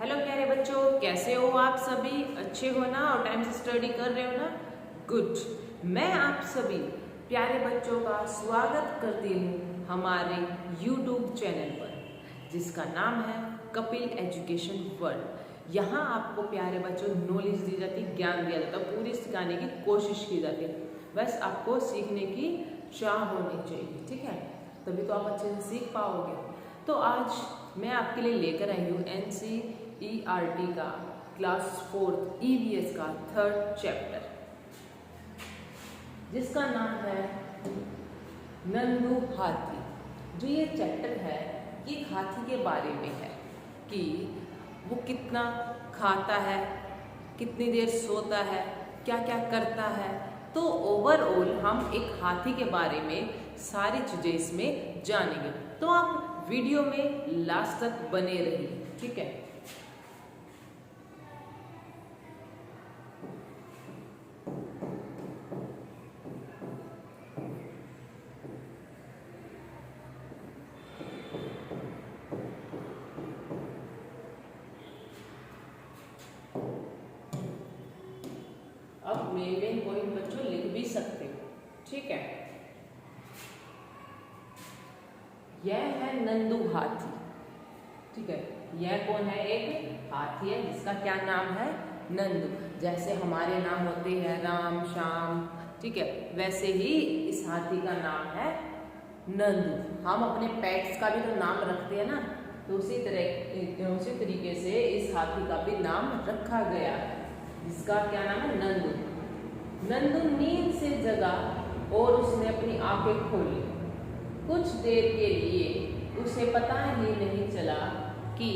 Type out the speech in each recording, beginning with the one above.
Hello प्यारे बच्चों, कैसे हो आप सभी? अच्छे हो ना और टाइम से स्टडी कर रहे हो ना? गुड। मैं आप सभी प्यारे बच्चों का स्वागत करती हूँ हमारे YouTube चैनल पर, जिसका नाम है कपिल एजुकेशन वर्ल्ड। यहाँ आपको प्यारे बच्चों नॉलेज दी जाती है, ज्ञान दिया जाता है, पूरी सिखाने की कोशिश की जाती है। बस आपको सीखने की चाह होनी चाहिए, ठीक है? तभी तो आप अच्छे से सीख पाओगे। तो आज मैं आपके लिए लेकर आई हूँ NCERT का क्लास 4 EVS का 3rd चैप्टर, जिसका नाम है नंदू हाथी। जो ये चैप्टर है ये हाथी के बारे में है कि वो कितना खाता है, कितनी देर सोता है, क्या क्या करता है। तो ओवरऑल हम एक हाथी के बारे में सारी चीज़ें इसमें जानेंगे। तो आप वीडियो में लास्ट तक बने रहिए, ठीक है? अब मेन पॉइंट बच्चों लिख भी सकते हो, ठीक है? यह है नंदू हाथी, ठीक है? यह कौन है? एक हाथी है जिसका क्या नाम है? नंदू। जैसे हमारे नाम होते हैं राम, श्याम, ठीक है? वैसे ही इस हाथी का नाम है नंदू। हम अपने पेट्स का भी तो नाम रखते हैं ना, तो उसी तरीके से इस हाथी का भी नाम रखा गया है, जिसका क्या नाम है? नंदू। नंदू नींद से जगा और उसने अपनी आंखें खोली। कुछ देर के लिए उसे पता ही नहीं चला कि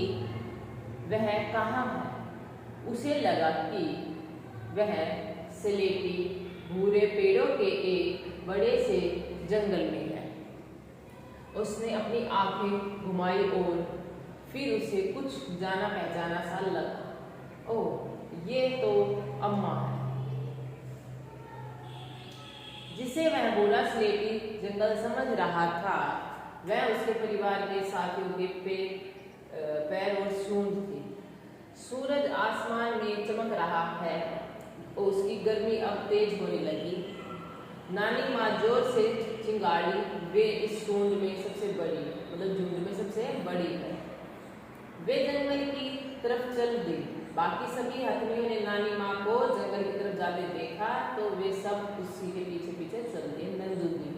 वह कहाँ है। उसे लगा कि वह स्लेटी भूरे पेड़ों के एक बड़े से जंगल में है। उसने अपनी आंखें घुमाई और फिर उसे कुछ जाना पहचाना सा लगा। ओह, ये तो अम्मा है, जिसे वह बूढ़ा स्लेटी जंगल समझ रहा था। वह उसके परिवार के साथियों के पैर और सूंड थी। सूरज आसमान में चमक रहा है और उसकी गर्मी अब तेज होने लगी। नानी माँ जोर से चिंगाड़ी। वे इस सूंड में सबसे बड़ी, मतलब झुंड में सबसे बड़ी है। वे जंगल की तरफ चल दी। बाकी सभी हथनियों ने नानी माँ को जंगल की तरफ जाते देखा, तो वे सब उसी के पीछे पीछे चल दिए, नंदू की।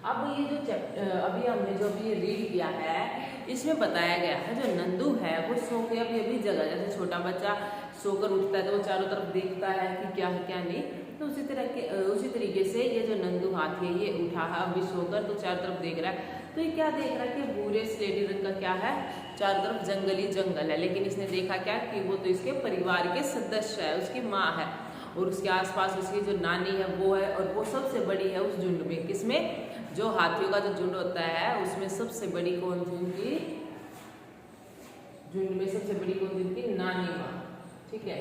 अब ये जो चैप्टर अभी हमने जो अभी रीड किया है, इसमें बताया गया है जो नंदू है वो सो के अभी जगह, जैसे छोटा बच्चा सोकर उठता है तो वो चारों तरफ देखता है कि क्या है क्या नहीं, तो उसी तरीके से ये जो नंदू हाथी है ये उठा है अभी सोकर, तो चारों तरफ देख रहा है। तो ये क्या देख रहा है कि भूरे स्लेटी रंग का क्या है? चारों तरफ जंगल ही जंगल है। लेकिन इसने देखा क्या कि वो तो इसके परिवार के सदस्य है, उसकी माँ है और उसके आसपास उसकी जो नानी है वो है, और वो सबसे बड़ी है उस झुंड में। किसमें? जो हाथियों का जो झुंड होता है उसमें सबसे बड़ी कौन थी? उनकी झुंड में सबसे बड़ी कौन थी? उनकी नानी माँ, ठीक है?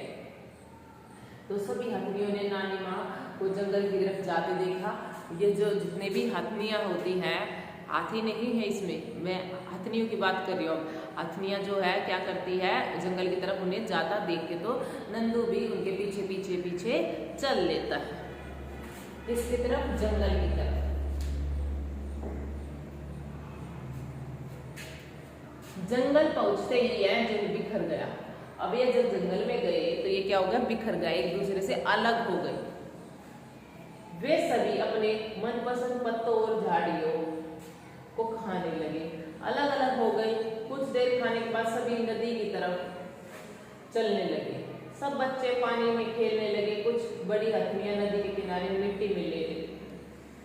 तो सभी हथनियों ने नानी माँ को जंगल की तरफ जाते देखा। ये जो जितने भी हथनियाँ होती हैं, हाथी नहीं है इसमें, मैं हथनियों की बात कर रही हूँ। हथनियाँ जो है क्या करती है, जंगल की तरफ उन्हें जाता देख के तो नंदू भी उनके पीछे पीछे पीछे चल लेता है, इसकी तरफ, जंगल की तरफ। जंगल पहुंचते ही यह झुंड बिखर गया। अब ये जब जंगल में गए तो ये क्या हो गया? बिखर गए, एक दूसरे से अलग हो गए। वे सभी अपने मनपसंद पत्तों और झाड़ियों को खाने लगे, अलग अलग हो गए। कुछ देर खाने के बाद सभी नदी की तरफ चलने लगे। सब बच्चे पानी में खेलने लगे। कुछ बड़ी हथनियां नदी के किनारे मिट्टी में ले गई।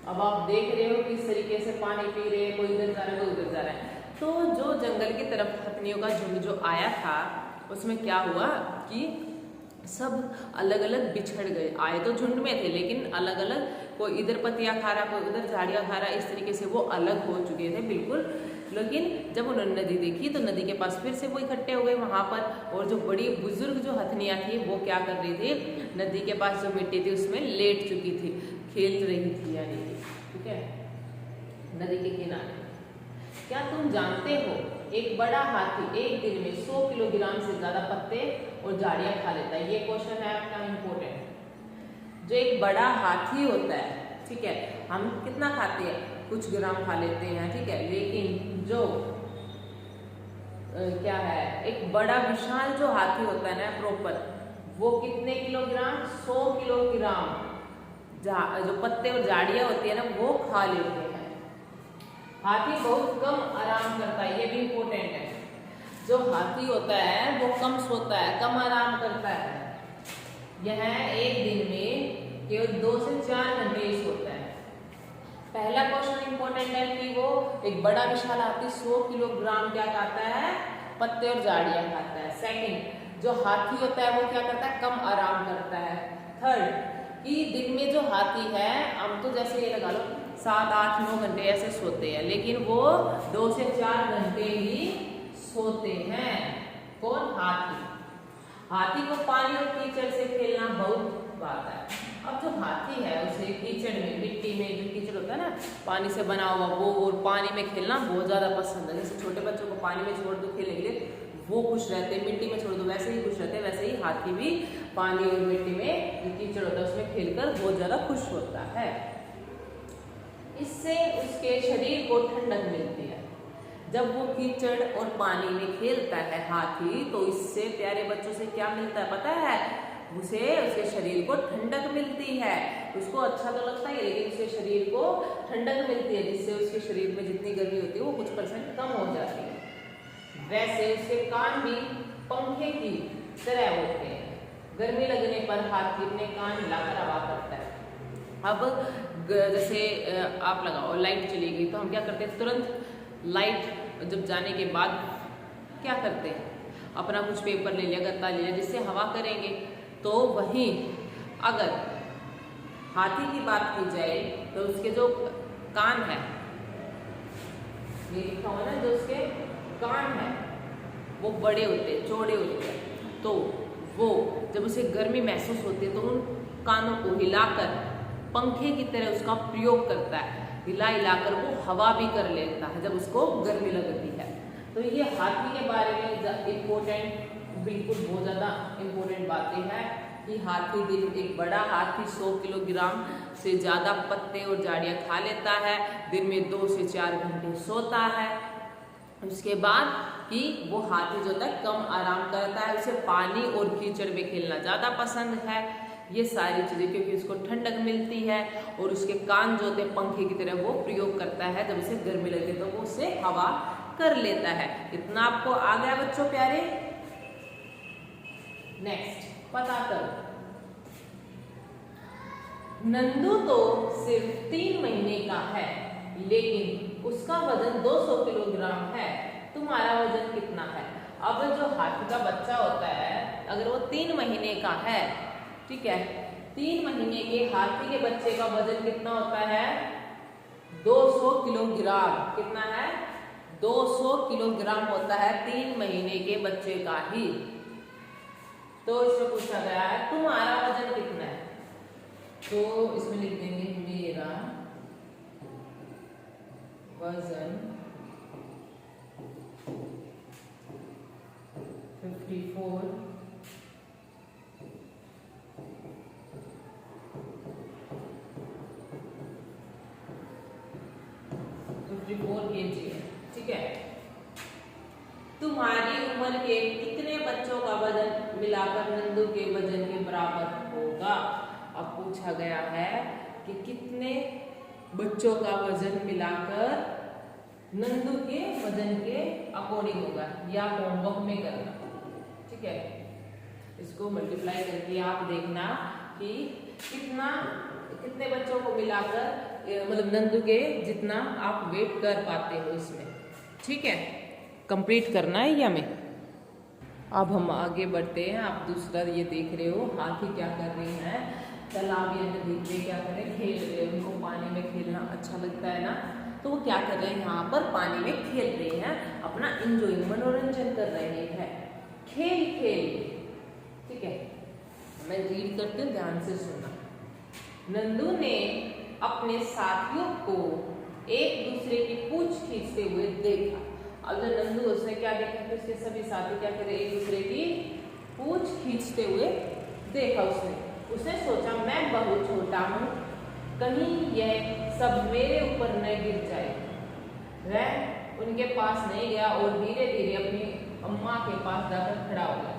अब आप देख रहे हो किस तरीके से पानी पी रहे हैं, कोई इधर जा रहा है, कोई उधर जा रहा है। तो जो जंगल की तरफ हथनियों का झुंड जो आया था, उसमें क्या हुआ कि सब अलग अलग बिछड़ गए। आए तो झुंड में थे लेकिन अलग अलग, कोई इधर पत्तियां खा रहा, कोई उधर झाड़ियां खा रहा, इस तरीके से वो अलग हो चुके थे बिल्कुल। लेकिन जब उन्होंने नदी देखी तो नदी के पास फिर से वो इकट्ठे हो गए वहां पर। और जो बड़ी बुजुर्ग जो हथनियां थी वो क्या कर रही थी? नदी के पास जो मिट्टी थी उसमें लेट चुकी थी, खेल रही थी, यानी कि, ठीक है, नदी के किनारे। क्या तुम जानते हो एक बड़ा हाथी एक दिन में 100 किलोग्राम से ज्यादा पत्ते और झाड़ियां खा लेता है। ये क्वेश्चन है आपका इम्पोर्टेंट। जो एक बड़ा हाथी होता है, ठीक है, हम कितना खाते हैं, कुछ ग्राम खा लेते हैं, ठीक है, लेकिन जो क्या है, एक बड़ा विशाल जो हाथी होता है ना प्रॉपर, वो कितने किलोग्राम, 100 किलोग्राम जो पत्ते और झाड़ियां होती है ना वो खा लेते हैं। हाथी बहुत कम आराम करता है, ये भी इम्पोर्टेंट है। जो हाथी होता है वो कम सोता है, कम आराम करता है। यह एक दिन में केवल 2 से 4 घंटे ही सोता है। पहला क्वेश्चन इंपॉर्टेंट है कि वो एक बड़ा विशाल हाथी 100 किलोग्राम क्या खाता है, पत्ते और झाड़ियां खाता है। सेकंड, जो हाथी होता है वो क्या करता है, कम आराम करता है। थर्ड, कि दिन में जो हाथी है, हम तो जैसे ये लगा लो 7, 8, 9 घंटे ऐसे सोते हैं, लेकिन वो 2 से 4 घंटे ही सोते हैं। कौन, हाथी। हाथी को पानी और कीचड़ से खेलना बहुत भाता है। अब जो हाथी है उसे कीचड़ में, मिट्टी में जो कीचड़ होता है ना, पानी से बना हुआ वो, और पानी में खेलना बहुत ज्यादा पसंद है। जैसे छोटे बच्चों को पानी में छोड़ दो खेलने के लिए, वो खुश रहते हैं, मिट्टी में छोड़ दो वैसे ही खुश रहते हैं, वैसे ही हाथी भी पानी और मिट्टी में जो कीचड़ होता है उसमें खेलकर बहुत ज्यादा खुश होता है। इससे उसके शरीर को ठंडक मिलती है। जब वो कीचड़ और पानी में खेलता है हाथी, तो इससे प्यारे बच्चों से क्या मिलता है पता है, उसे उसके शरीर को ठंडक मिलती है। उसको अच्छा तो लगता है लेकिन उसके शरीर को ठंडक मिलती है, जिससे उसके शरीर में जितनी गर्मी होती है वो कुछ % कम हो जाती है। वैसे उसके कान भी पंखे की तरह होते हैं। गर्मी लगने पर हाथी अपने कान हिलाकर हवा करता है। अब जैसे आप लगाओ लाइट चली गई तो हम क्या करते हैं, तुरंत लाइट जब जाने के बाद क्या करते हैं, अपना कुछ पेपर ले लिया, गत्ता ले लिया, जिससे हवा करेंगे। तो वहीं अगर हाथी की बात की जाए तो उसके जो कान है, ये लिखा हुआ ना, जो उसके कान है वो बड़े होते हैं, चौड़े होते हैं। तो वो जब उसे गर्मी महसूस होती है तो उन कानों को हिलाकर पंखे की तरह उसका प्रयोग करता है। हिला हिलाकर वो हवा भी कर लेता है जब उसको गर्मी लगती है। तो ये हाथी के बारे में इम्पोर्टेंट, बिल्कुल बहुत ज़्यादा इम्पोर्टेंट बातें हैं कि हाथी एक बड़ा हाथी 100 किलोग्राम से ज़्यादा पत्ते और झाड़ियाँ खा लेता है, दिन में 2 से 4 घंटे सोता है। उसके बाद कि वो हाथी जो होता है कम आराम करता है, उसे पानी और कीचड़ में खेलना ज़्यादा पसंद है। ये सारी चीज़ें क्योंकि उसको ठंडक मिलती है, और उसके कान जो होते हैं पंखे की तरह वो प्रयोग करता है, जब उसे गर्मी लगती है तो वो उससे हवा कर लेता है। इतना आपको आ गया बच्चों प्यारे। नेक्स्ट, पता करो, नंदू तो सिर्फ 3 महीने का है लेकिन उसका वजन 200 किलोग्राम है, तुम्हारा वजन कितना है। अब जो हाथी का बच्चा होता है अगर वो 3 महीने का है, ठीक है, 3 महीने के हाथी के बच्चे का वजन कितना होता है, 200 किलोग्राम। कितना है, 200 किलोग्राम होता है 3 महीने के बच्चे का ही। तो इसमें पूछा गया है तुम्हारा वजन कितना है, तो इसमें लिख देंगे मेरा वजन 54 kg है, ठीक है। तुम्हारी उम्र के कितने बच्चों का वजन मिलाकर नंदू के वजन के बराबर होगा। अब पूछा गया है कि कितने बच्चों का वजन मिलाकर नंदू के वजन के अकॉर्डिंग होगा, या होमवर्क में करना, ठीक है। इसको मल्टीप्लाई करके आप देखना कि कितने बच्चों को मिलाकर मतलब नंदू के जितना आप वेट कर पाते हो इसमें, ठीक है। कंप्लीट करना है या हमें। अब हम आगे बढ़ते हैं। आप दूसरा ये देख रहे हो हाथी क्या कर रहे हैं, तालाब या नदी में क्या कर रहे हैं, खेल रहे हैं। उनको पानी में खेलना अच्छा लगता है ना, तो वो क्या कर रहे हैं, यहाँ पर पानी में खेल रहे हैं, अपना इंजॉय मनोरंजन कर रहे हैं, खेल खेल, ठीक है। मैं रीड करती हूँ, ध्यान से सुनना। नंदू ने अपने साथियों को एक दूसरे की पूछ खींचते हुए देखा। अब जब नंदू उसने क्या देखा कि उसके सभी साथी क्या करे, एक दूसरे की पूछ खींचते हुए देखा। उसने सोचा मैं बहुत छोटा हूँ, कहीं यह सब मेरे ऊपर न गिर जाए। वह उनके पास नहीं गया और धीरे धीरे अपनी अम्मा के पास जाकर खड़ा हो गया।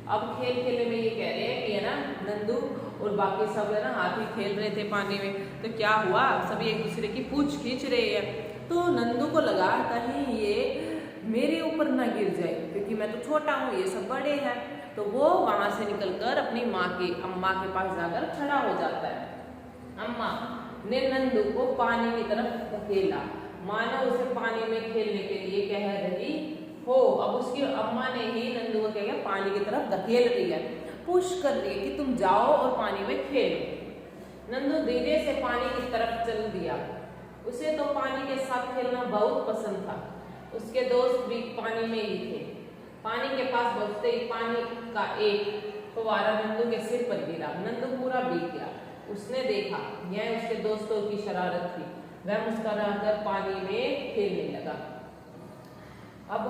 अब खेल खेलने में ये कह रहे हैं कि है ना, नंदू और बाकी सब है ना हाथी खेल रहे थे पानी में, तो क्या हुआ, सभी एक दूसरे की पूछ खींच रहे हैं। तो नंदू को लगा कहीं ये मेरे ऊपर ना गिर जाए, क्योंकि मैं तो छोटा हूँ, ये सब बड़े हैं। तो वो वहां से निकलकर अपनी अम्मा के पास जाकर खड़ा हो जाता है। अम्मा ने नंदू को पानी की तरफ धकेला, मानो उसे पानी में खेलने के लिए कह रही हो। अब उसकी अम्मा ने ही नंदू को क्या किया, पानी की तरफ धकेल रही है, पुश कर रही है कि तुम जाओ और पानी में खेलो। नंदू धीरे से पानी की तरफ चल दिया। उसे तो पानी के साथ खेलना बहुत पसंद था। उसके दोस्त भी पानी में ही थे। पानी के पास पहुंचते ही पानी का एक फव्वारा नंदू के सिर पर गिरा। नंदू पूरा भीग गया। उसने देखा यह उसके दोस्तों की शरारत थी। वह मुस्कुराकर पानी में खेलने लगा। अब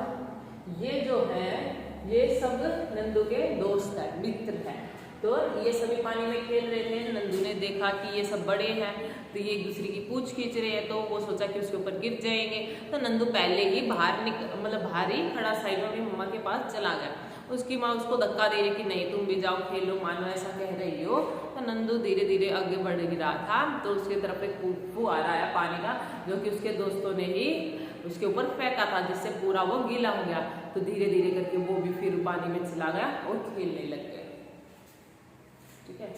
ये जो है ये सब नंदू के दोस्त है, मित्र है। तो ये सभी पानी में खेल रहे थे। नंदू ने देखा कि ये सब बड़े हैं, तो ये एक दूसरे की पूछ खींच रहे हैं, तो वो सोचा कि उसके ऊपर गिर जाएंगे। तो नंदू पहले ही बाहर ही खड़ा साइड में अपनी मम्मा के पास चला गया। उसकी माँ उसको धक्का दे रही कि नहीं तुम भी जाओ खेलो, मानो ऐसा कह रही हो। तो नंदू धीरे धीरे आगे बढ़ रहा था, तो उसकी तरफ एक फुहारा आया पानी का, जो कि उसके दोस्तों ने ही उसके ऊपर फेंका था, जिससे पूरा वो गीला हो गया। तो धीरे धीरे करके वो भी फिर पानी में चला गया और खेलने लग गया। ठीक है।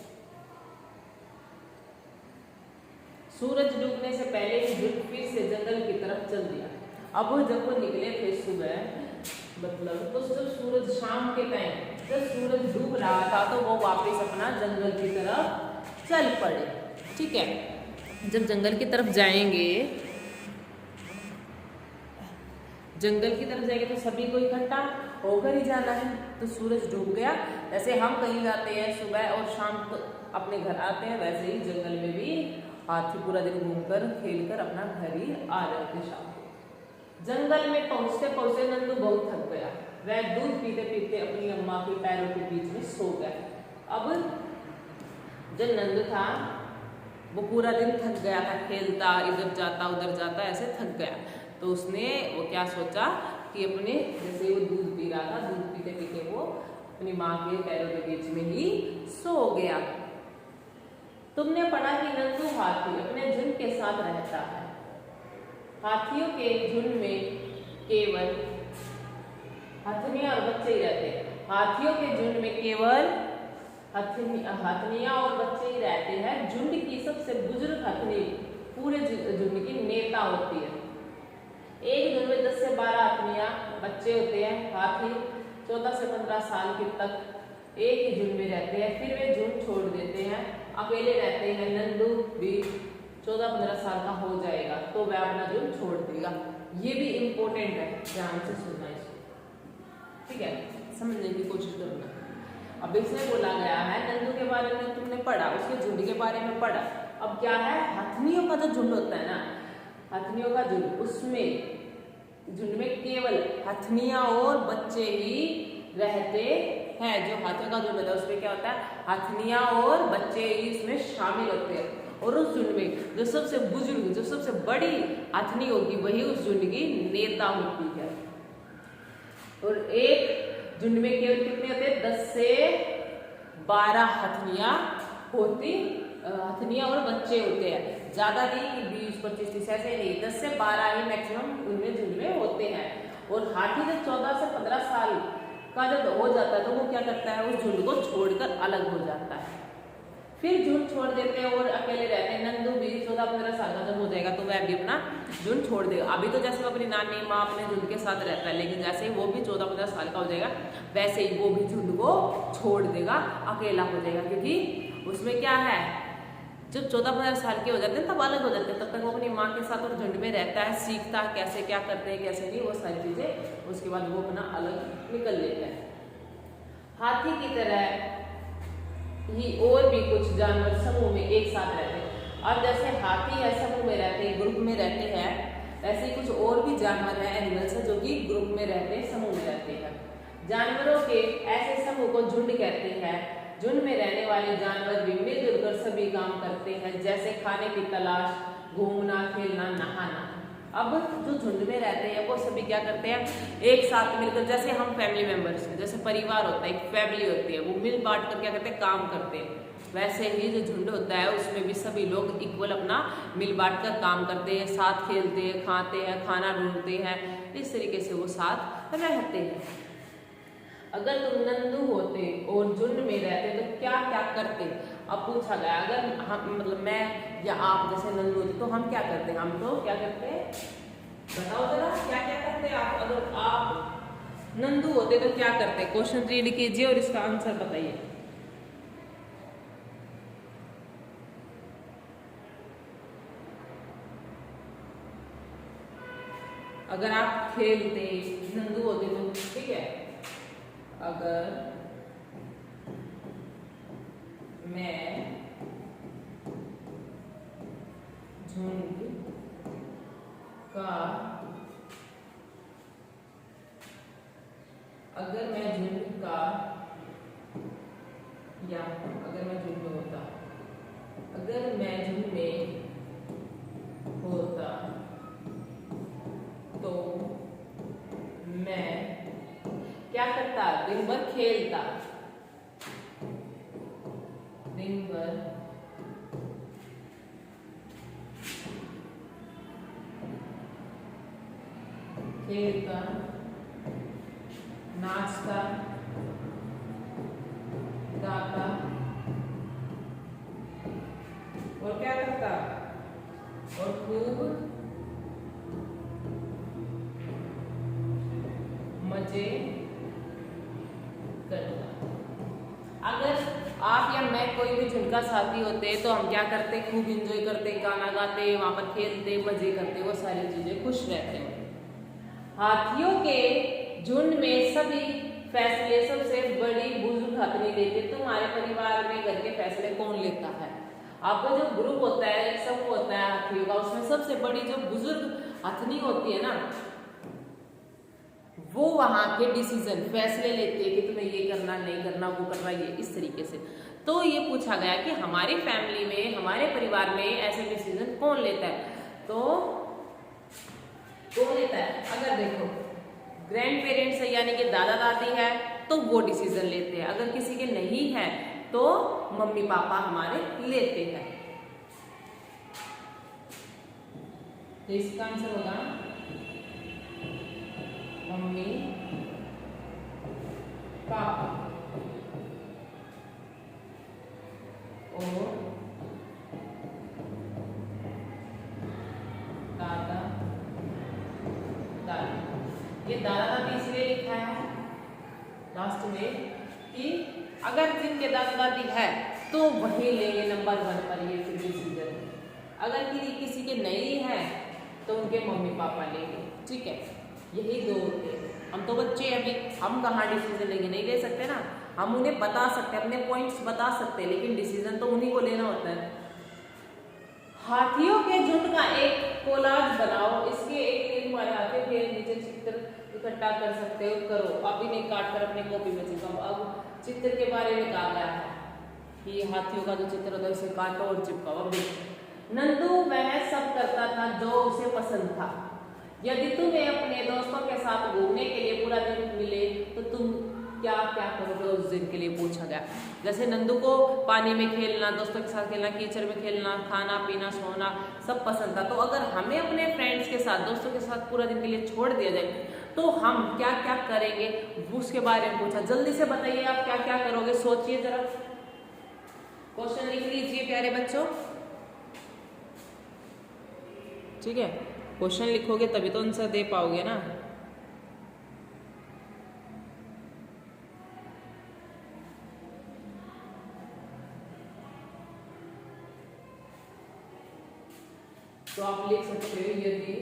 सूरज डूबने से पहले ही झुंड फिर से जंगल की तरफ चल दिया। अब जब वो निकले थे सुबह, मतलब तो जब सूरज शाम के टाइम जब सूरज डूब रहा था, तो वो वापस अपना जंगल की तरफ चल पड़े। ठीक है। जब जंगल की तरफ जाएंगे, तो सभी को इकट्ठा होकर ही जाना है। तो सूरज डूब गया। जैसे हम कहीं जाते हैं सुबह और शाम को अपने घर आते हैं, वैसे ही जंगल में भी हाथी पूरा दिन घूमकर खेलकर अपना घर ही आ रहे थे शाम को। जंगल में पहुंचते पहुंचते नंदू बहुत थक गया। वह दूध पीते पीते अपनी अम्मा के पैरों के बीच में सो गया। अब जो नंदू था वो पूरा दिन थक गया था, खेलता इधर जाता उधर जाता, ऐसे थक गया। तो उसने वो क्या सोचा कि अपने जैसे वो दूध पी रहा था, दूध पीते पीते वो अपनी माँ के पैरों के बीच में ही सो गया। तुमने पढ़ा कि नंदू हाथी अपने झुंड के साथ रहता है। हाथियों के झुंड में केवल हथनियां और बच्चे ही रहते हैं। हाथियों के झुंड में केवल हथनियां और बच्चे ही रहते हैं। झुंड की सबसे बुजुर्ग हथनी पूरे झुंड की नेता होती है। एक झुंड में 10 से 12 हथनियां बच्चे होते हैं। हाथी 14 से 15 साल के तक एक ही झुंड में रहते हैं, फिर वे झुंड छोड़ देते हैं, अकेले रहते हैं। नंदू भी 14-15 साल का हो जाएगा तो वह अपना झुंड छोड़ देगा। ये भी इम्पोर्टेंट है, ध्यान से सुनना इसको। ठीक है, समझने की कोशिश करना। अब इसमें बोला गया है नंदू के बारे में तुमने पढ़ा, उसके झुंड के बारे में पढ़ा। अब क्या है, हथनियों का जो झुंड होता है ना, हथनियों का झुंड, उसमें झुंड में केवल हथनियां और बच्चे ही रहते हैं। जो हाथियों का झुंड होता है उसमें क्या होता है, हथनियां और बच्चे ही इसमें शामिल होते हैं। और उस झुंड में जो सबसे बुजुर्ग, जो सबसे बड़ी हथनी होगी वही उस झुंड की नेता होती है। और एक झुंड में केवल कितने होते हैं, 10 से 12 हथनियां और बच्चे होते हैं। ज्यादा नहीं कि 20-25-30 ऐसे नहीं, 10 से 12 ही मैक्सिमम उनमें झुंड में होते हैं। और हाथी जब 14 से 15 साल का जब हो जाता है तो वो क्या करता है, उस झुंड को छोड़कर अलग हो जाता है। फिर झुंड छोड़ देते हैं और अकेले रहते हैं। नंदू भी 14-15 साल का जब हो जाएगा तो वह भी अपना झुंड छोड़ देगा। अभी तो जैसे वो अपनी नानी माँ अपने झुंड के साथ रहता है, लेकिन जैसे ही वो भी 14-15 साल का हो जाएगा वैसे ही वो भी झुंड को छोड़ देगा, अकेला हो जाएगा। क्योंकि उसमें क्या है, जब 14-15 साल के हो जाते हैं तब अलग हो जाते हैं, तब तक वो अपनी माँ के साथ और झुंड में रहता है, सीखता है कैसे क्या करते हैं कैसे नहीं, वो सारी चीजें। उसके बाद वो अपना अलग निकल लेता है। हाथी की तरह ही और भी कुछ जानवर समूह में एक साथ रहते हैं। अब जैसे हाथी है समूह में रहते हैं, ग्रुप में रहते हैं, ऐसे कुछ और भी जानवर हैं, एनिमल्स हैं जो कि ग्रुप में रहते हैं, समूह में रहते हैं। जानवरों के ऐसे समूह को झुंड कहते हैं। झुंड में रहने वाले जानवर भी मिलजुल कर सभी काम करते हैं, जैसे खाने की तलाश, घूमना, खेलना, नहाना। अब जो झुंड में रहते हैं वो सभी क्या करते हैं, एक साथ मिलकर, जैसे हम फैमिली मेंबर्स हैं, जैसे परिवार होता है, एक फैमिली होती है, वो मिल बांट कर क्या करते हैं, काम करते हैं। वैसे ही जो झुंड होता है उसमें भी सभी लोग इक्वल अपना मिल बांट कर काम करते हैं, साथ खेलते हैं, खाते हैं, खाना ढूंढते हैं, इस तरीके से वो साथ रहते हैं। अगर तुम नंदू होते और झुंड में रहते तो क्या क्या करते? अब पूछा गया, अगर हम मतलब मैं या आप जैसे नंदू होते तो हम क्या करते? हम तो क्या करते, बताओ जरा क्या क्या करते आप? अगर आप नंदू होते तो क्या करते? क्वेश्चन रीड कीजिए और इसका आंसर बताइए। अगर आप खेलते, नंदू होते तो ठीक है, अगर मैं झुंड का, अगर मैं झुंड का, या अगर मैं झुंड में होता, अगर मैं झुंड में होता तो मैं क्या करता? दिन भर खेलता, दिन भर खेलता, नाचता, गाता, और क्या करता? और खूब मजे करता। अगर आप या मैं कोई भी झुंड का साथी होते तो हम क्या करते? खूब एंजॉय करते, गाना गाते, वहां पर खेलते, मजे करते, वो सारी चीजें, खुश रहते हैं। हाथियों के झुंड में सभी फैसले सबसे बड़ी बुजुर्ग हथनी लेती है। तुम्हारे परिवार में घर के फैसले कौन लेता है? आपका जो ग्रुप होता है, एक समूह होता है हाथियों का, उसमें सबसे बड़ी जो बुजुर्ग हथनी होती है ना, वो वहां के डिसीजन, फैसले लेते हैं कि तुम्हें ये करना, नहीं करना, वो करना, ये इस तरीके से। तो ये पूछा गया कि हमारी फैमिली में, हमारे परिवार में ऐसे डिसीजन कौन लेता है? तो कौन लेता है? अगर देखो ग्रैंड पेरेंट्स है यानी कि दादा दादी है तो वो डिसीजन लेते हैं। अगर किसी के नहीं है तो मम्मी पापा हमारे लेते हैं। तो इसका आंसर होगा मम्मी पापा और दादा दादी। ये दादा दादी इसलिए लिखा है लास्ट में कि अगर जिनके दादा दादी है तो वही लेंगे नंबर 1 पर ये फिर डिसीजन। अगर किसी के नहीं है तो उनके मम्मी पापा लेंगे। ठीक है, यही दो होते हैं। हम तो बच्चे अभी, हम कहाँ डिसीजन लेंगे? नहीं ले सकते ना। हम उन्हें बता सकते, अपने पॉइंट्स बता सकते हैं, लेकिन डिसीजन तो उन्हीं को लेना होता है। हाथियों के झुंड का एक कोलाज बनाओ। इसके एक लिए तुम्हारे हाथों के नीचे चित्र इकट्ठा कर सकते हो, करो। अब इन्हें काट कर अपनी कॉपी में चिपकाओ। अब चित्र के बारे में कहा गया है कि हाथियों का जो चित्र होता है उसे काटो और चिपकाओ। अब देखो, नंदू वह सब करता था जो उसे पसंद था। यदि तुम्हें अपने दोस्तों के साथ घूमने के लिए पूरा दिन मिले तो तुम क्या क्या करोगे उस दिन के लिए पूछा गया। जैसे नंदू को पानी में खेलना, दोस्तों के साथ खेलना, कीचड़ में खेलना, खाना पीना, सोना सब पसंद था। तो अगर हमें अपने फ्रेंड्स के साथ, दोस्तों के साथ पूरा दिन के लिए छोड़ दिया जाए तो हम क्या क्या करेंगे उसके बारे में पूछा। जल्दी से बताइए आप क्या क्या करोगे, सोचिए जरा। क्वेश्चन लिख लीजिए प्यारे बच्चों। ठीक है, क्वेश्चन लिखोगे तभी तो आंसर दे पाओगे ना। तो आप लिख सकते हो, यदि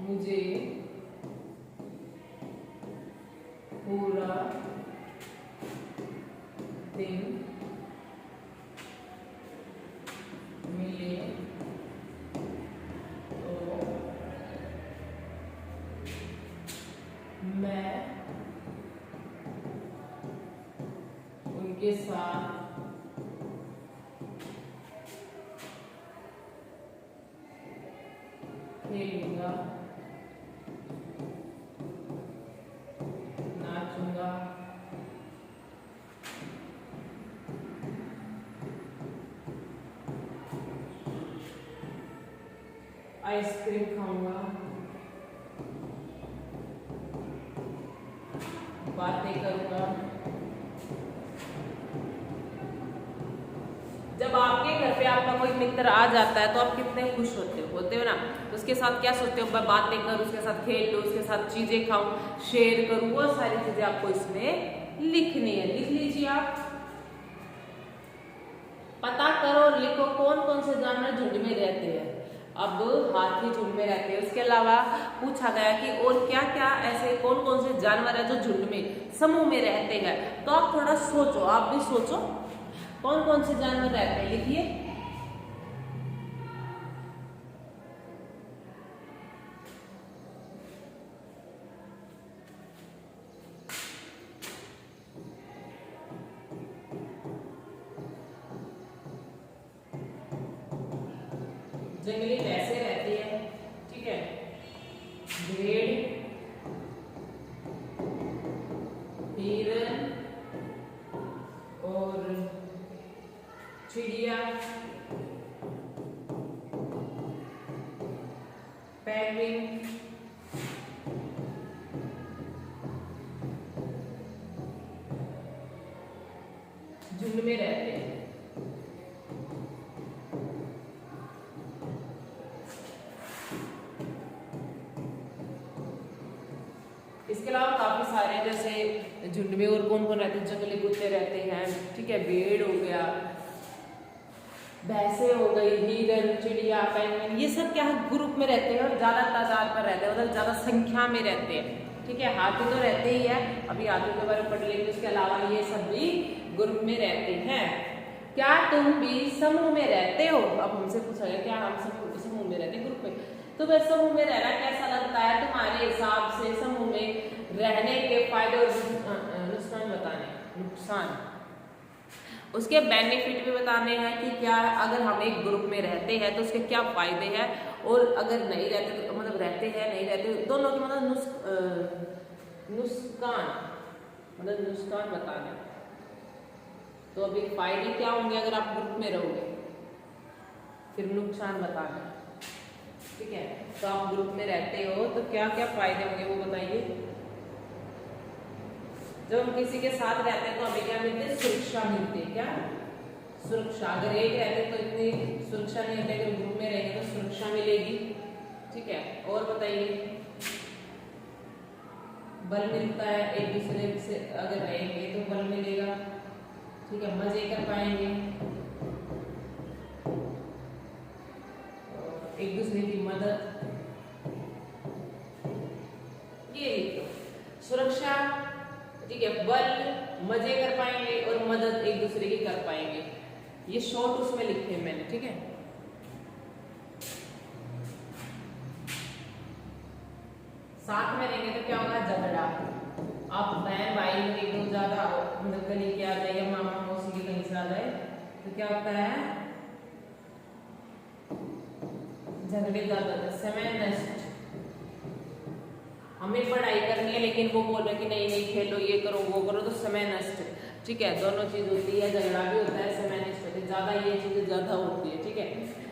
मुझे पूरा दिन मैं उनके साथ खेलूंगा, नाचूंगा, आइसक्रीम खाऊंगा, बातें करूंगा। जब आपके घर पे आपका कोई मित्र आ जाता है तो आप कितने खुश होते हो ना। उसके साथ क्या सोचते हो, मैं बातें करूं, उसके साथ खेल लूं, उसके साथ चीजें खाऊं, शेयर करूं, वो सारी चीजें आपको इसमें लिखनी है। लिख लीजिए आप, पता करो और लिखो कौन कौन से जानवर झुंड में रहते हैं। अब हाथी झुंड में रहते हैं, उसके अलावा पूछा गया कि और क्या क्या ऐसे कौन कौन से जानवर है जो झुंड में समूह में रहते हैं। तो आप थोड़ा सोचो, आप भी सोचो कौन कौन से जानवर रहते हैं, लिखिए। जंगली भैंसे रहती है, ठीक है, भेड़, हिरन और चिड़िया, पेंगुइन, झुंड में रहते हैं। इसके अलावा काफी सारे जैसे झुंड में और कौन कौन रहते हैं, जंगली कुत्ते रहते हैं, ठीक है, भेड़ हो गया, भैंसे हो गई, हिरन, चिड़िया, पेंगुइन, ये सब क्या है ग्रुप में रहते हैं और ज्यादा तादाद पर रहते हैं, मतलब ज्यादा संख्या में रहते हैं, ठीक है। हाथी तो रहते ही है, अभी हाथी के बारे में पढ़ लेंगे। उसके अलावा ये सब भी ग्रुप में रहते हैं। क्या तुम भी समूह में रहते हो? अब हमसे पूछा गया क्या हम समूह में रहते हैं, ग्रुप में। तो वह समूह में रहना कैसा लगता है तुम्हारे हिसाब से? समूह में रहने के फायदे और नुकसान बताने, नुकसान, उसके बेनिफिट भी बताने हैं कि क्या अगर हम एक ग्रुप में रहते हैं तो उसके क्या फायदे हैं, और अगर नहीं रहते तो मतलब रहते हैं नहीं रहते दोनों के मतलब नुकसान, मतलब नुकसान बताने। तो अभी फायदे क्या होंगे अगर आप ग्रुप में रहोगे, फिर नुकसान बताना, ठीक है। तो आप ग्रुप में रहते हो तो क्या क्या फायदे होंगे वो बताइए। जब हम किसी के साथ रहते हैं तो हमें क्या मिलती है? सुरक्षा मिलती है। क्या? सुरक्षा। अगर एक रहते तो इतनी सुरक्षा नहीं होती, अगर ग्रुप में रहेंगे तो सुरक्षा मिलेगी, ठीक है। और बताइए। बल मिलता है, एक दूसरे से अगर रहेंगे तो बल मिलेगा, ठीक है, मजे कर पाएंगे, एक दूसरे की मदद, ये लिखो। सुरक्षा, ठीक है, बल, मजे कर पाएंगे और मदद एक दूसरे की कर पाएंगे। ये शॉर्ट उसमें लिखे हैं मैंने, ठीक है। साथ में रहेंगे तो क्या होगा? झगड़ा। आप बहन भाई में एक दो ज्यादा मतलब कहीं के आ जाए या मामा मौसी के कहीं से आ जाए तो क्या होता है? झगड़े ज्यादा, समय नष्ट। हमें पढ़ाई करनी है लेकिन वो बोल रहे कि नहीं नहीं खेलो, ये करो वो करो, तो समय नष्ट, ठीक है। दोनों चीज होती है, झगड़ा भी होता है, समय नष्ट होती है, ज्यादा ये चीजें ज्यादा होती है, ठीक है।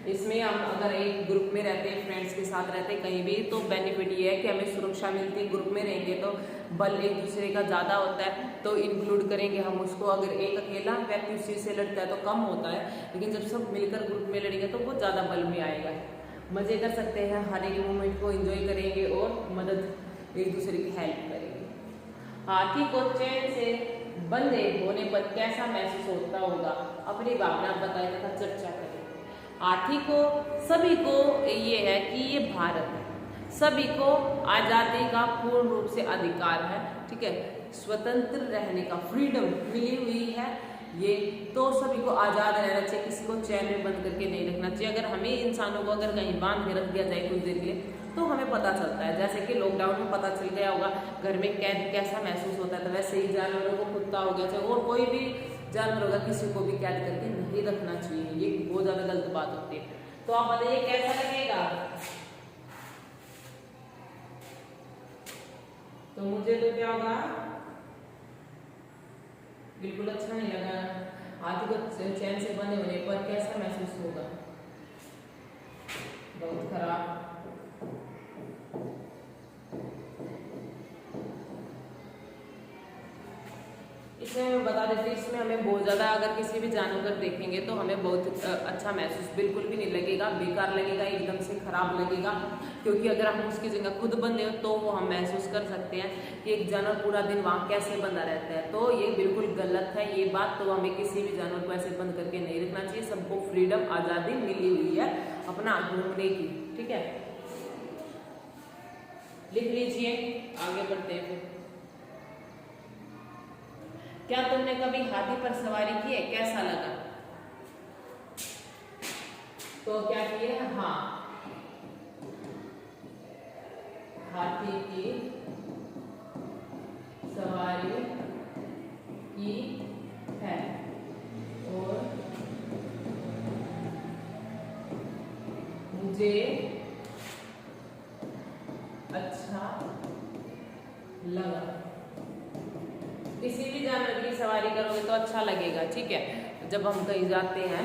इसमें हम अगर एक ग्रुप में रहते हैं, फ्रेंड्स के साथ रहते हैं कहीं भी, तो बेनिफिट ये है कि हमें सुरक्षा मिलती है। ग्रुप में रहेंगे तो बल एक दूसरे का ज्यादा होता है, तो इंक्लूड करेंगे हम उसको। अगर एक अकेला व्यक्ति उसी से लड़ता है तो कम होता है, लेकिन जब सब मिलकर ग्रुप में लड़ेंगे तो वो ज्यादा बल में आएगा। मजे कर सकते हैं, हर एक मोमेंट को एंजॉय करेंगे और मदद एक दूसरे की हेल्प करेंगे। हाथी को चैन से बंधे होने पर कैसा महसूस होता होगा? अपनी भावना बताएं तथा चर्चा करें। हाथी को, सभी को ये है कि ये भारत है, सभी को आज़ादी का पूर्ण रूप से अधिकार है, ठीक है। स्वतंत्र रहने का फ्रीडम मिली हुई है ये, तो सभी को आज़ाद रहना चाहिए, किसी को चैन में बंद करके नहीं रखना चाहिए। अगर हमें इंसानों को अगर कहीं बांध के रख दिया जाए कुछ देर के लिए तो हमें पता चलता है। जैसे कि लॉकडाउन में पता चल गया होगा घर में कैसा महसूस होता है, तो वैसे ही जानवरों को कुत्ता हो गया चाहे और कोई भी जानवर होगा, किसी को भी कैद करके नहीं रखना चाहिए, ये बहुत ज्यादा गलत बात होती है। तो आप बताइए कैसा लगेगा? तो मुझे तो क्या होगा, बिल्कुल अच्छा नहीं लगा। हाथी को चैन से बंधे होने पर कैसा महसूस होगा? बहुत खराब। इसमें मैं बता देती हूँ, इसमें हमें बहुत ज़्यादा अगर किसी भी जानवर देखेंगे तो हमें बहुत अच्छा महसूस बिल्कुल भी नहीं लगेगा, बेकार लगेगा, एकदम से खराब लगेगा। क्योंकि अगर हम उसकी जगह खुद बंधे हो तो वो हम महसूस कर सकते हैं कि एक जानवर पूरा दिन वहाँ कैसे बंधा रहता है। तो ये बिल्कुल गलत है ये बात। तो हमें किसी भी जानवर को ऐसे बंद करके नहीं रखना चाहिए। सबको फ्रीडम, आज़ादी मिली हुई है अपना घूमने की। ठीक है, लिख लीजिए, आगे बढ़ते हैं फिर। क्या तुमने कभी हाथी पर सवारी की है? कैसा लगा? तो क्या किए? हाँ, हाथी की सवारी की है और मुझे अच्छा लगा। किसी भी जानवर की सवारी करोगे तो अच्छा लगेगा। ठीक है, जब हम कहीं जाते हैं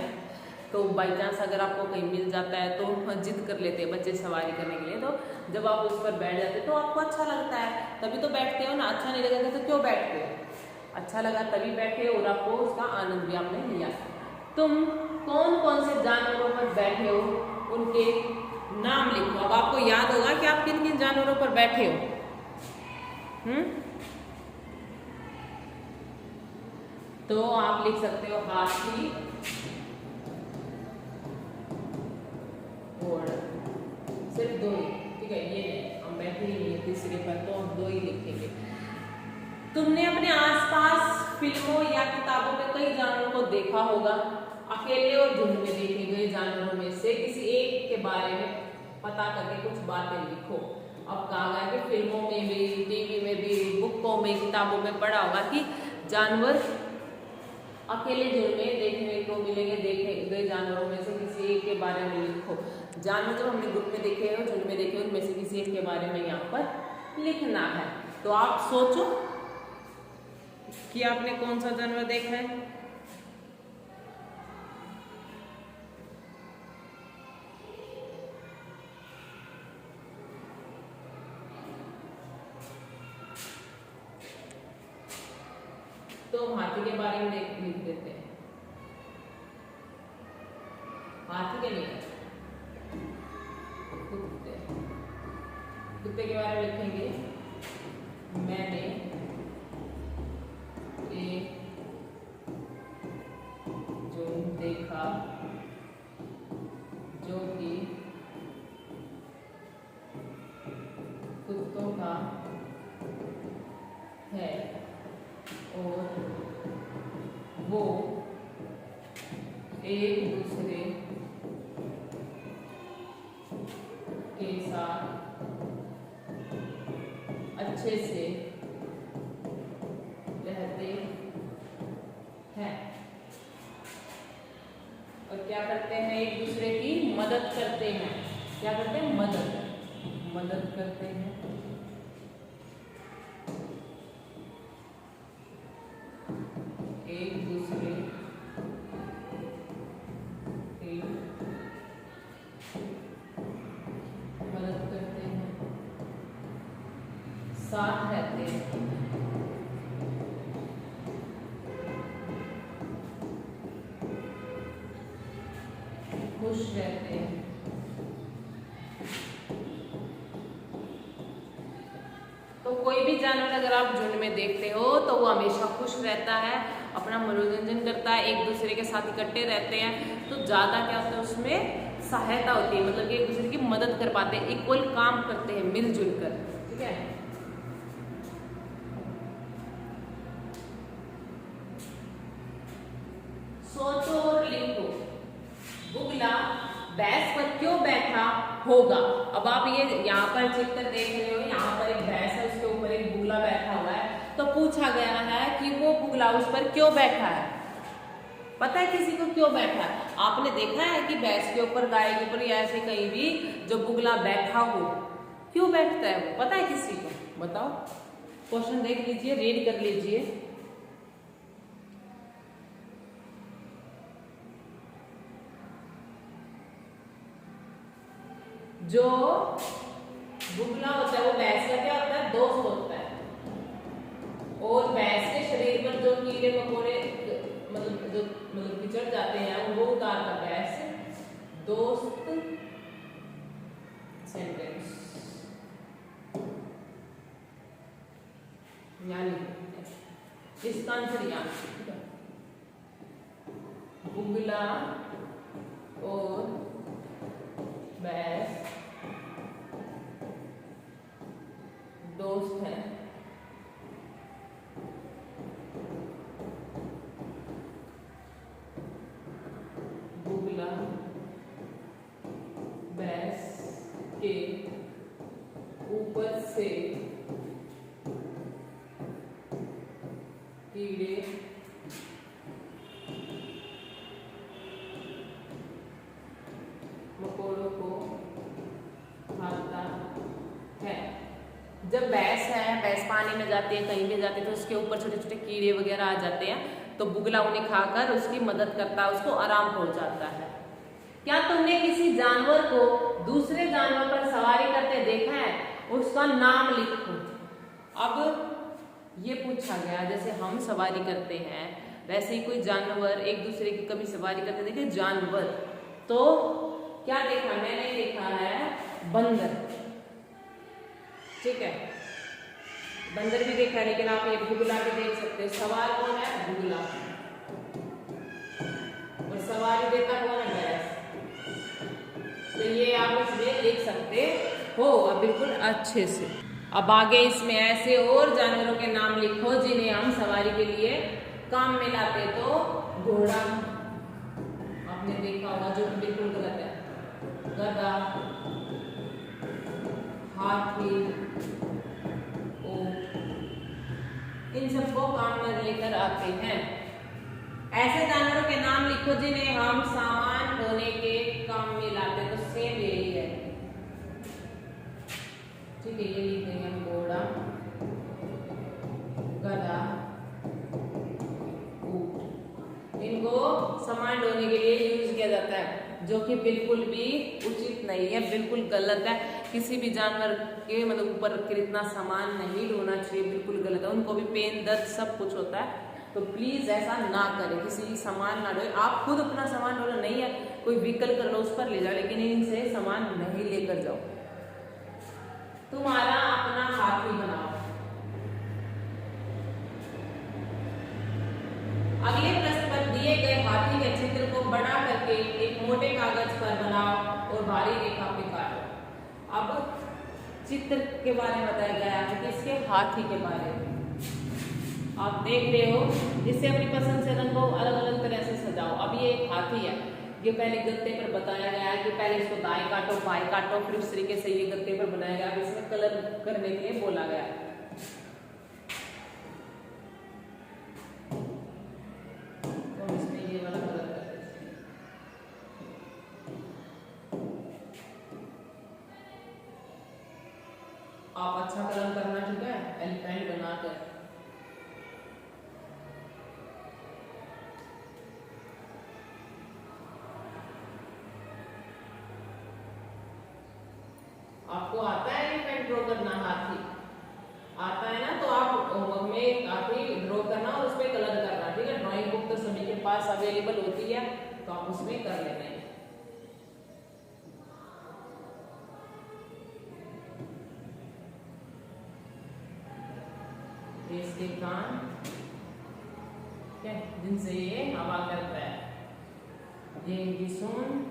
तो बाई चांस अगर आपको कहीं मिल जाता है तो जिद कर लेते हैं बच्चे सवारी करने के लिए, तो जब आप उस पर बैठ जाते हो तो आपको अच्छा लगता है, तभी तो बैठते हो ना। अच्छा नहीं लगेगा तो क्यों बैठते हो? अच्छा लगा तभी बैठे और आपको उसका आनंद भी आपने लिया। तुम कौन कौन से जानवरों पर बैठे हो, उनके नाम लिखो। अब आपको याद होगा कि आप किन किन जानवरों पर बैठे हो। तो आप लिख सकते हो हाथी, घोड़ा, सिर्फ दो ही। ठीक है, ये नहीं, हम बैठे ही नहीं है तीसरे पर, तो हम दो ही लिखेंगे। तुमने अपने आसपास फिल्मों या किताबों में कई जानवरों को देखा होगा। अकेले और झुंड में देखे गए जानवरों में से किसी एक के बारे में पता करके कुछ बातें लिखो। अब कहा गया कि फिल्मों में भी, टीवी में भी, बुकों में, किताबों में पढ़ा होगा कि जानवर अकेले झुंड में देखने को मिलेंगे। देखे गए जानवरों में से किसी एक के बारे में लिखो। जानवर जो हमने ग्रुप में देखे हो, झुंड में देखे, उनमें से किसी एक के बारे में यहाँ पर लिखना है। तो आप सोचो कि आपने कौन सा जानवर देखा है। तो हाथी के बारे में लिख देते हैं। हाथी के नहीं, कुत्ते, कुत्ते के बारे में लिखेंगे। मैंने एक झुंड देखा जो कि कुत्तों का है और वो एक दूसरे के साथ अच्छे से रहते हैं और क्या करते हैं, एक दूसरे की मदद करते हैं। क्या करते हैं? मदद करते हैं। एक दूसरे की मदद करते हैं, साथ रहते हैं, खुश रहते हैं। तो कोई भी जानवर अगर आप झुंड में देखते हो तो वो हमेशा खुश रहता है, अपना मनोरंजन करता है, एक दूसरे के साथ इकट्ठे रहते हैं। तो ज्यादा क्या होता है, उसमें सहायता होती है, मतलब कि एक दूसरे की मदद कर पाते हैं, इक्वल काम करते हैं मिलजुल कर। ठीक है, सोचो और लिखो। बुगला भैंस पर क्यों बैठा होगा? अब अब आप ये यहाँ पर चित्र देख रहे हो, यहाँ पर एक भैंस है, उसके ऊपर एक बुगला बैठा हुआ है। तो पूछा गया है कि वो बुगला उस पर क्यों बैठा है। पता है किसी को क्यों बैठा है? आपने देखा है कि भैंस के ऊपर, गाय के ऊपर या ऐसे कहीं भी जो बुगला बैठा हो, क्यों बैठता है वो? पता है किसी को? बताओ। क्वेश्चन देख लीजिए, रीड कर लीजिए। जो बुगला होता है वो भैंस का क्या होता है? दोस्त होता है। और भैंस के शरीर पर जो कीड़े मकोड़े मतलब बिछड़ जाते हैं वो उतारता भैंस दोस्त। सेंटेंस यानी इसका आंसर यहाँ बुगला और भैंस दोस्त है। बुगला भैंस के ऊपर से कीड़े मकोड़ों को खाता है। जब भैंस है, भैंस पानी में जाती है, कहीं भी जाती है, तो उसके ऊपर छोटे छोटे कीड़े वगैरह आ जाते हैं, तो बुगला उन्हें खाकर उसकी मदद करता है, उसको आराम पहुंचाता है। क्या तुमने किसी जानवर को दूसरे जानवर पर सवारी करते देखा है? उसका नाम लिखो। अब ये पूछा गया, जैसे हम सवारी करते हैं वैसे ही कोई जानवर एक दूसरे की कभी सवारी करते देखे? जानवर। तो क्या देखा? मैंने देखा है बंदर, ठीक है, बंदर भी देखा है, लेकिन आप ये बुगला भी देख सकते हो। सवार कौन है? बुगला। और सवारी देता कौन है? भैंस। तो ये आप इसमें लिख सकते हो अब बिल्कुल अच्छे से। अब आगे इसमें ऐसे और जानवरों के नाम लिखो जिन्हें हम सवारी के लिए काम में लाते। तो घोड़ा आपने देखा होगा, जो कि बिल्कुल गलत है। गधा, हाथी, ऊंट, इन सबको काम में लेकर आते हैं। ऐसे जानवरों के नाम लिखो जिन्हें हम सामान ढोने के काम में लाते। तो सेम यही है, ठीक है, ये लिख देंगे हम। घोड़ा, गधा, ऊंट, इनको सामान ढोने के लिए यूज किया जाता है, जो कि बिल्कुल भी उचित नहीं है, बिल्कुल गलत है। किसी भी जानवर के मतलब ऊपर इतना सामान नहीं ढोना चाहिए, बिल्कुल गलत है। उनको भी पेन, दर्द सब कुछ होता है, तो प्लीज ऐसा ना करें। किसी की सामान ना ढोए। आप खुद अपना सामान ढोना नहीं है, कोई व्हीकल कर लो उस पर ले जाओ, लेकिन इनसे सामान नहीं लेकर जाओ। तुम्हारा अपना हाथी बनाओ। अगले प्रश्न पर दिए गए हाथी के चित्र को बड़ा करके एक मोटे कागज पर बनाओ और बाहरी रेखा पे काटो। अब चित्र के बारे में बताया गया है कि इसके हाथी के बारे में आप देख रहे हो। इससे अपनी पसंद से रंग को अलग अलग तरह से सजाओ। अब ये एक हाथी है, ये पहले गत्ते पर बताया गया है कि पहले इसको दाएं काटो, बाएं काटो, फिर उस तरीके से ये गत्ते पर बनाया गया। अब इसमें कलर करने के लिए बोला गया है। तो इसमें ये वाला कलर कर देते हैं। आप अच्छा कलर करना, ठीक है, एलिफेंट बनाकर। आपको आता है एलिफेंट ड्रॉ करना? हाथी आता है ना? तो आप होमवर्क में हाथी ड्रॉ करना और उस पर कलर करना, ठीक है। ड्राइंग बुक तो सभी के पास अवेलेबल होती है, तो आप उसमें कर लेना है। इसके कान, ठीक है, जिनसे ये हवा करता है। ये इनकी सूंड,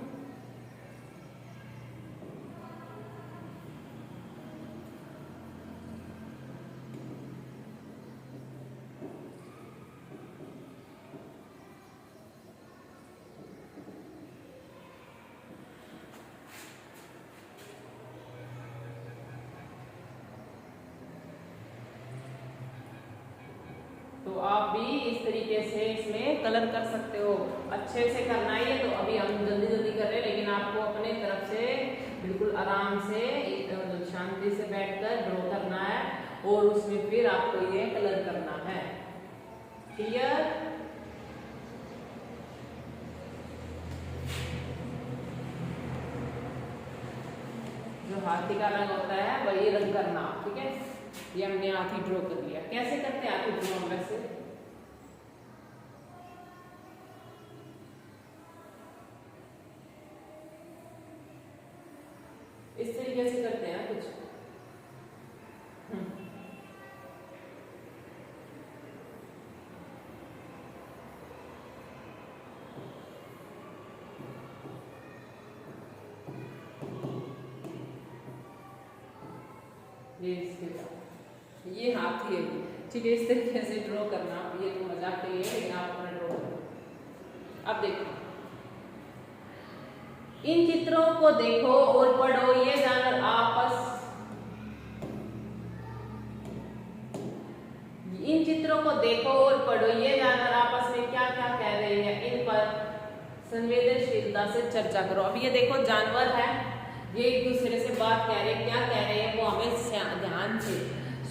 तो आप भी इस तरीके से इसमें कलर कर सकते हो। अच्छे से करना ही है, तो अभी हम जल्दी जल्दी कर रहे हैं, लेकिन आपको अपने तरफ से बिल्कुल आराम से शांति से बैठकर ड्रॉ करना है और उसमें फिर आपको ये कलर करना है। क्लियर? जो हाथी का रंग होता है वही रंग करना, ठीक है? ये हमने हाथी ड्रॉ कर लिया। कैसे करते हैं हाथी ड्रॉ? वैसे इस तरीके से करते हैं कुछ। ये हाथी है, ठीक है? इस तरीके से ड्रॉ करना। ये तो मजाक के लिए, लेकिन आप अपना ड्रॉ करो। अब देखो, इन चित्रों को देखो और पढ़ो, ये जानवर आपस इन चित्रों को देखो और पढ़ो, ये जानवर आपस में क्या क्या कह रहे हैं, इन पर संवेदनशीलता से चर्चा करो। अब ये देखो जानवर है, ये एक दूसरे से बात कह रहे हैं, क्या कह रहे हैं वो हमें ध्यान से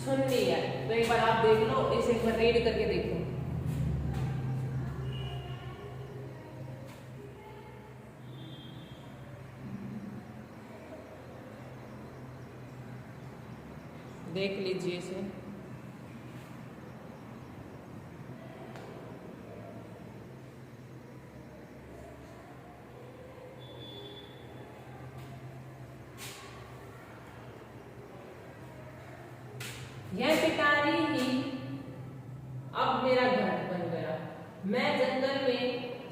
सुननी है। तो एक बार आप देख लो, इसे एक बार रीड करके देखो। देख लीजिए इसे। यह पिटारी ही अब मेरा घर बन गया। मैं जंगल में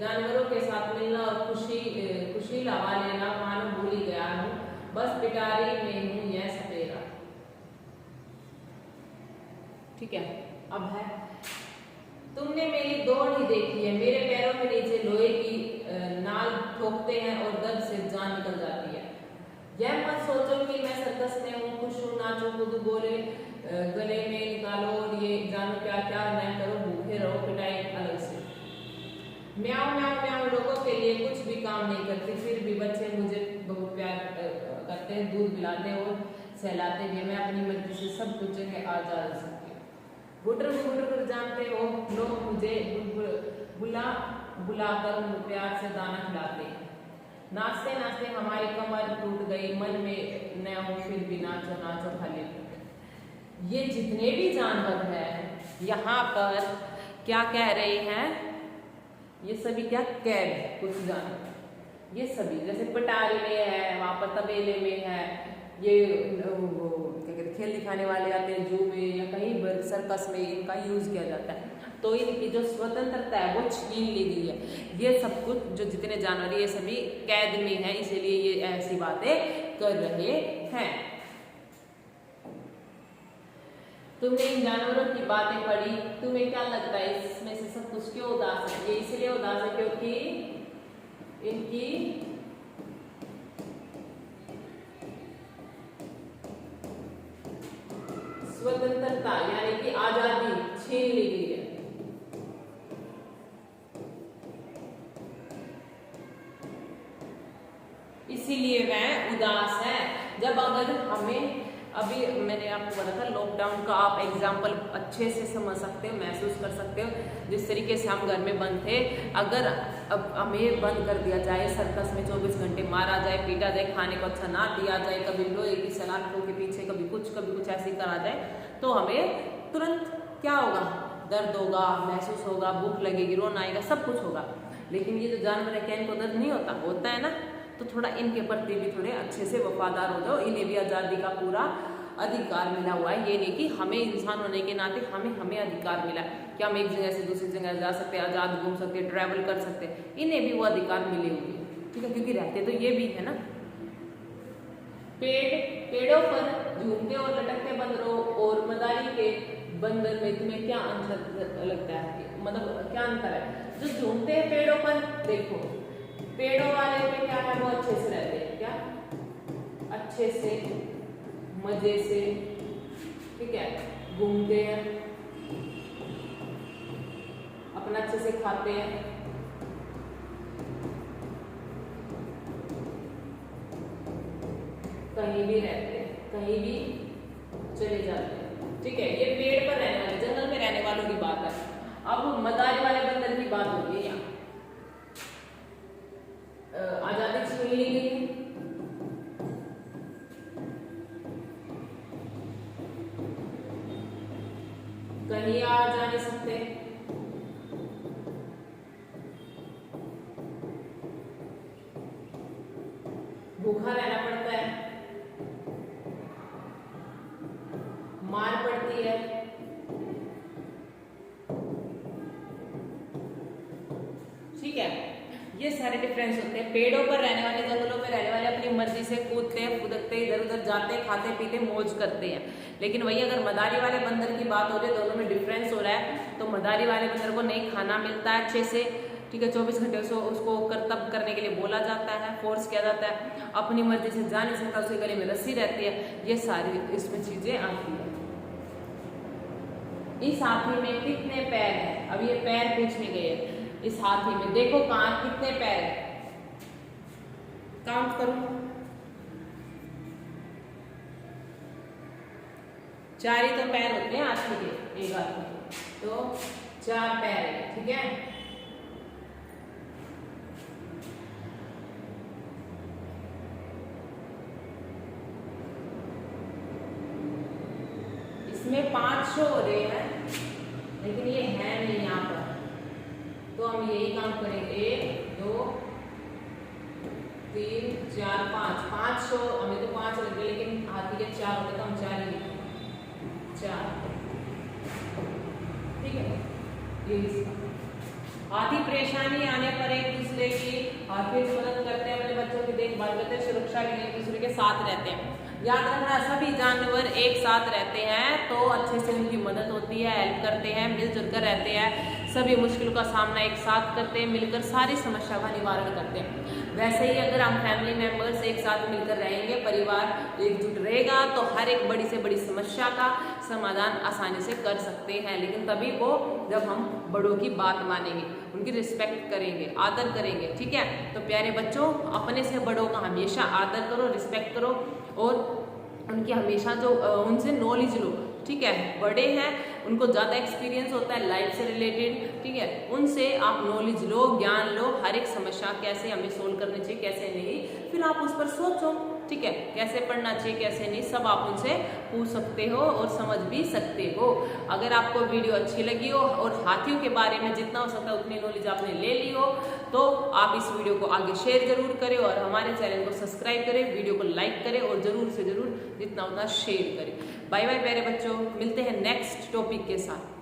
जानवरों के साथ मिलना और खुशी लावा लेना मानो भूल ही गया हूँ। बस पिटारी में हूँ यह सपेरा। ठीक है? अब है, तुमने मेरी दौड़ ही देखी है, मेरे पैरों के नीचे लोहे की नाल ठोकते हैं और दर्द से जान निकल जाती है। यह मत सोचो कि मैं सर्कस में हूँ, खुश हूँ, नाचो कूदो, बोले गले में निकालो और ये जानो क्या क्या न करो, भूखे रहो, पिटाई अलग से। म्याऊं म्याऊं म्याऊं लोगों के लिए कुछ भी काम नहीं करती, फिर भी बच्चे मुझे बहुत प्यार करते हैं, दूध पिलाते और सहलाते भी। मैं अपनी मर्जी से सब कुछ जगह आ जा सकती हूँ। गुटर जानते हो, लोग मुझे बुलाकर प्यार से दाना खिलाते हैं। नाचते नाचते हमारी कमर टूट गई, मन में न हो फिर भी नाचो नाचो खाली। ये जितने भी जानवर हैं यहाँ पर क्या कह रहे हैं, ये सभी क्या कह रहे हैं, कुछ जानवर ये सभी, जैसे पटारी में है, वहाँ पर तबेले में है, ये क्या कहते खेल दिखाने वाले आते हैं जू में या कहीं पर सर्कस में, इनका यूज किया जाता है। तो इनकी जो स्वतंत्रता है वो छीन ली गई है। ये सब कुछ जो जितने जानवर ये सभी कैद में है, इसीलिए ये ऐसी बातें कर रहे हैं। तुमने इन जानवरों की बातें पढ़ी, तुम्हें क्या लगता है इसमें से सब कुछ क्यों उदास है? ये इसलिए उदास है क्योंकि इनकी स्वतंत्रता यानी कि आजादी छीन ली गई है। इसीलिए वह उदास है। जब अगर हमें, अभी मैंने आपको बताया था लॉकडाउन का आप एग्जाम्पल अच्छे से समझ सकते हो, महसूस कर सकते हो। जिस तरीके से हम घर में बंद थे, अगर अब हमें बंद कर दिया जाए, सर्कस में 24 घंटे मारा जाए, पीटा जाए, खाने को अच्छा ना दिया जाए, कभी लोहे की सलाखों के पीछे कभी कुछ ऐसे करा जाए, तो हमें तुरंत क्या होगा, दर्द होगा, महसूस होगा, भूख लगेगी, रोना आएगा, सब कुछ होगा। लेकिन ये जो जानवर है क्या इनको दर्द नहीं होता है ना? तो थोड़ा इनके प्रति भी थोड़े अच्छे से वफादार हो जाओ। इन्हें भी आज़ादी का पूरा अधिकार मिला हुआ है। ये नहीं कि हमें इंसान होने के नाते हमें अधिकार मिला कि हम एक जगह से दूसरी जगह जा सकते हैं, आज़ाद घूम सकते हैं, ट्रैवल कर सकते हैं। इन्हें भी वो अधिकार मिले हुए हैं, ठीक है? क्योंकि रहते तो ये भी है ना। पेड़ों पर झूमते और लटकते बंदरों और मदारी के बंदर में तुम्हें क्या अंतर लगता है? मतलब क्या अंतर है? जो झूमते हैं पेड़ों पर, देखो पेड़ों वाले में क्या है, वो अच्छे से रहते हैं, क्या अच्छे से मजे से, ठीक है, घूमते हैं, अपना अच्छे से खाते हैं, कहीं भी रहते हैं, कहीं भी चले जाते हैं, ठीक है। ये पेड़ पर रहने वाले, जंगल में रहने वालों की बात है। अब मदारी वाले बंदर की बात होती है यहाँ। आजादी छीन ली गई है, कहीं आ जा नहीं सकते, भूखा रहना पड़ता है, मार पड़ती है, ठीक है। ये सारे डिफरेंस होते हैं। पेड़ों पर रहने वाले, जंगलों में रहने वाले अपनी मर्जी से कूदते हैं, फुदकते, इधर उधर जाते, खाते पीते मौज करते हैं। लेकिन वही अगर मदारी वाले बंदर की बात हो रही है, दोनों में डिफरेंस हो रहा है। तो मदारी वाले बंदर को नहीं खाना मिलता है अच्छे से, ठीक है। 24 घंटे उसको करतब करने के लिए बोला जाता है, फोर्स किया जाता है, अपनी मर्जी से जा नहीं सकता, उसके गले में रस्सी रहती है। ये सारी इसमें चीजें आती है। इस हाथी में कितने पैर हैं? अब ये पैर पूछने गए। इस हाथी में देखो कहाँ कितने पैर हैं, काउंट करो। 4 ही तो पैर होते हैं हाथी के, एक हाथी के, तो 4 पैर है, ठीक है। इसमें 5 शो हो रहे हैं, लेकिन ये है नहीं यहाँ पर, तो हम यही काम करेंगे। 1 2 3 4 5 शो, हमें तो 5 लगे, लेकिन हाथी के 4 होते तो हम 4 ही लिखेंगे, 4, ठीक है। ये हाथी परेशानी आने पर एक दूसरे की, हाथी की मदद करते हैं, अपने बच्चों की देखभाल करते हैं, सुरक्षा के लिए एक दूसरे के साथ रहते हैं। याद रखना, सभी जानवर एक साथ रहते हैं तो अच्छे से उनकी मदद होती है, हेल्प करते हैं, मिलजुल कर रहते हैं, सभी मुश्किलों का सामना एक साथ करते हैं, मिलकर सारी समस्या का निवारण करते हैं। वैसे ही अगर हम फैमिली मेंबर्स एक साथ मिलकर रहेंगे, परिवार एकजुट रहेगा, तो हर एक बड़ी से बड़ी समस्या का समाधान आसानी से कर सकते हैं। लेकिन तभी वो जब हम बड़ों की बात मानेंगे, उनकी रिस्पेक्ट करेंगे, आदर करेंगे, ठीक है। तो प्यारे बच्चों, अपने से बड़ों का हमेशा आदर करो, रिस्पेक्ट करो और उनकी हमेशा जो उनसे नॉलेज लो, ठीक है। बड़े हैं, उनको ज़्यादा एक्सपीरियंस होता है लाइफ से रिलेटेड, ठीक है। उनसे आप नॉलेज लो, ज्ञान लो, हर एक समस्या कैसे हमें सोल्व करनी चाहिए, कैसे नहीं, फिर आप उस पर सोचो, ठीक है। कैसे पढ़ना चाहिए, कैसे नहीं, सब आप उनसे पूछ सकते हो और समझ भी सकते हो। अगर आपको वीडियो अच्छी लगी हो और हाथियों के बारे में जितना हो सकता है उतनी नॉलेज आपने ले ली हो, तो आप इस वीडियो को आगे शेयर जरूर करें और हमारे चैनल को सब्सक्राइब करें, वीडियो को लाइक करें और जरूर से जरूर जितना उतना शेयर करें। बाय बाय प्यारे बच्चों, मिलते हैं नेक्स्ट टॉपिक के साथ।